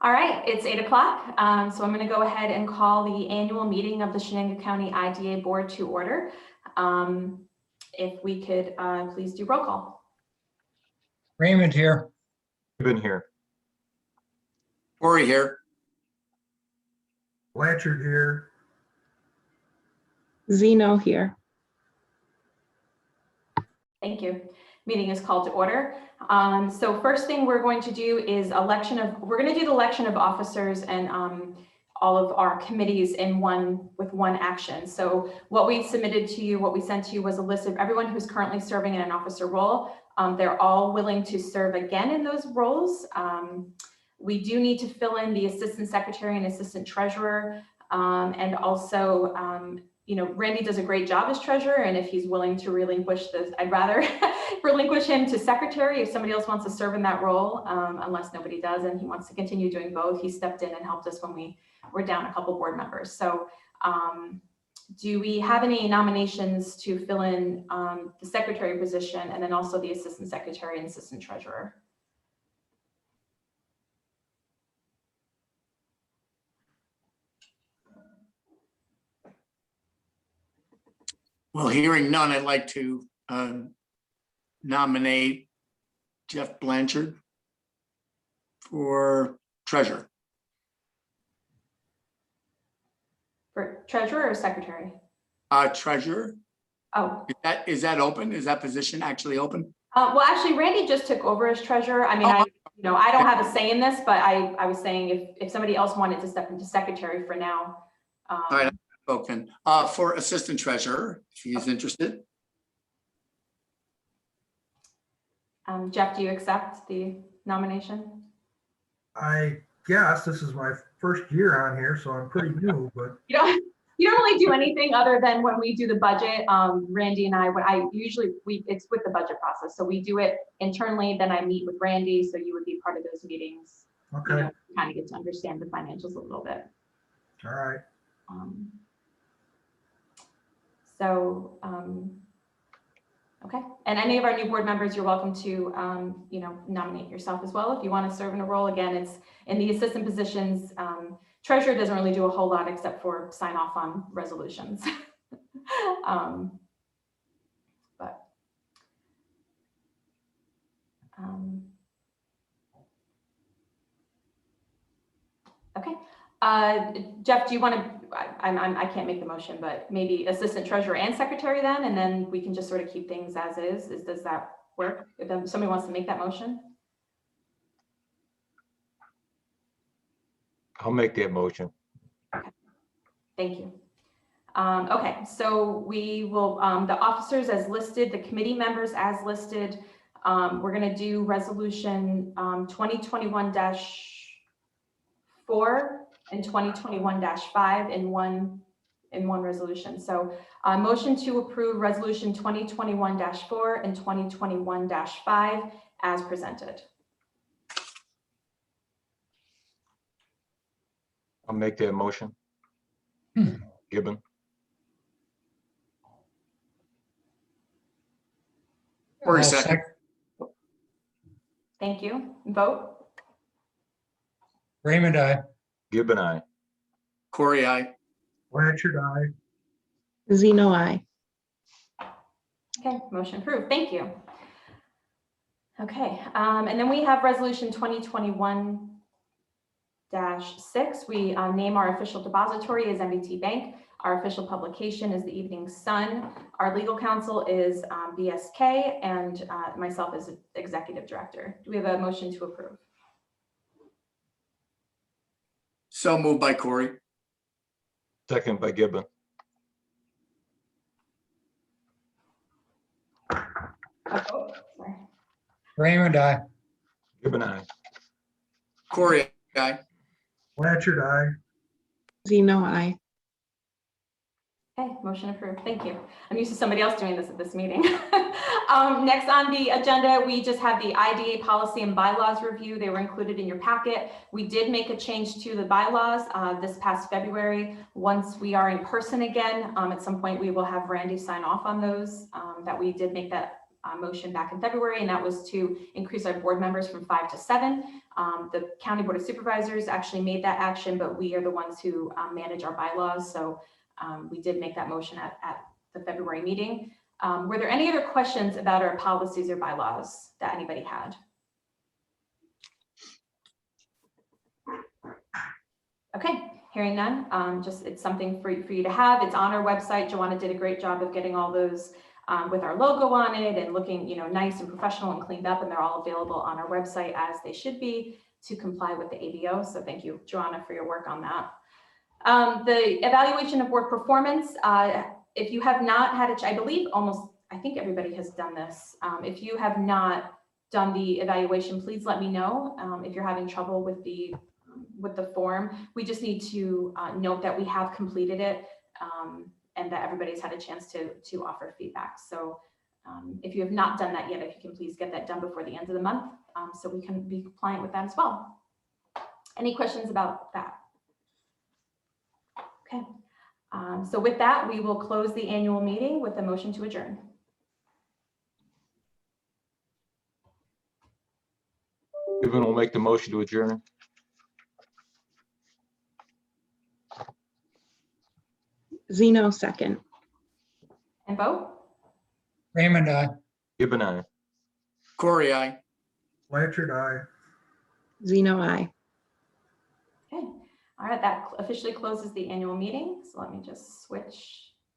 All right, it's 8 o'clock. So I'm going to go ahead and call the annual meeting of the Chenango County IDA Board to order. If we could please do roll call. Raymond here. Been here. Corey here. Blanchard here. Zeno here. Thank you. Meeting is called to order. So first thing we're going to do is we're going to do the election of officers and all of our committees with one action. So what we submitted to you, what we sent to you was a list of everyone who's currently serving in an officer role. They're all willing to serve again in those roles. We do need to fill in the assistant secretary and assistant treasurer. And also, Randy does a great job as treasurer, and if he's willing to relinquish this, I'd rather relinquish him to secretary if somebody else wants to serve in that role, unless nobody does and he wants to continue doing both. He stepped in and helped us when we were down a couple board members. So do we have any nominations to fill in the secretary position and then also the assistant secretary and assistant treasurer? Well, hearing none, I'd like to nominate Jeff Blanchard for treasurer. For treasurer or secretary? Treasurer. Oh. Is that open? Is that position actually open? Well, actually, Randy just took over as treasurer. I mean, I don't have a say in this, but I was saying if somebody else wanted to step into secretary for now. All right, open. For assistant treasurer, if he's interested. Jeff, do you accept the nomination? I guess this is my first year on here, so I'm pretty new, but. You don't really do anything other than when we do the budget. Randy and it's with the budget process. So we do it internally, then I meet with Randy. So you would be part of those meetings. Okay. Kind of get to understand the financials a little bit. All right. Okay. And any of our new board members, you're welcome to, nominate yourself as well. If you want to serve in a role, again, it's in the assistant positions. Treasurer doesn't really do a whole lot except for sign off on resolutions. Okay. Jeff, do you want to, I can't make the motion, but maybe assistant treasurer and secretary then, and then we can just sort of keep things as is. Does that work? If somebody wants to make that motion? I'll make that motion. Okay. Thank you. Okay, so we will, the officers as listed, the committee members as listed, we're going to do resolution 2021-4 and 2021-5 in one resolution. So motion to approve resolution 2021-4 and 2021-5 as presented. I'll make that motion. Gibbon. Corey second. Thank you. Vote. Raymond, aye. Gibbon, aye. Corey, aye. Blanchard, aye. Zeno, aye. Okay, motion approved. Thank you. Okay, and then we have resolution 2021-6. We name our official depository as MBT Bank. Our official publication is the Evening Sun. Our legal counsel is BSK, and myself as executive director. Do we have a motion to approve? So moved by Corey. Second by Gibbon. Sorry. Raymond, aye. Gibbon, aye. Corey, aye. Blanchard, aye. Zeno, aye. Okay, motion approved. Thank you. I'm used to somebody else doing this at this meeting. Next on the agenda, we just have the IDA policy and bylaws review. They were included in your packet. We did make a change to the bylaws this past February. Once we are in person again, at some point we will have Randy sign off on those, that we did make that motion back in February, and that was to increase our board members from 5 to 7. The County Board of Supervisors actually made that action, but we are the ones who manage our bylaws. So we did make that motion at the February meeting. Were there any other questions about our policies or bylaws that anybody had? Okay, hearing none, just it's something for you to have. It's on our website. Joanna did a great job of getting all those with our logo on it and looking, nice and professional and cleaned up, and they're all available on our website as they should be to comply with the ABO. So thank you, Joanna, for your work on that. The evaluation of board performance, if you have not had I think everybody has done this. If you have not done the evaluation, please let me know if you're having trouble with the form. We just need to note that we have completed it and that everybody's had a chance to offer feedback. So if you have not done that yet, if you can please get that done before the end of the month so we can be compliant with that as well. Any questions about that? Okay, so with that, we will close the annual meeting with a motion to adjourn. Given will make the motion to adjourn. Zeno, second. And vote? Raymond, I. Given aye. Corey, aye. Blanchard, aye. Zeno, I. Okay, all right, that officially closes the annual meeting. So let me just switch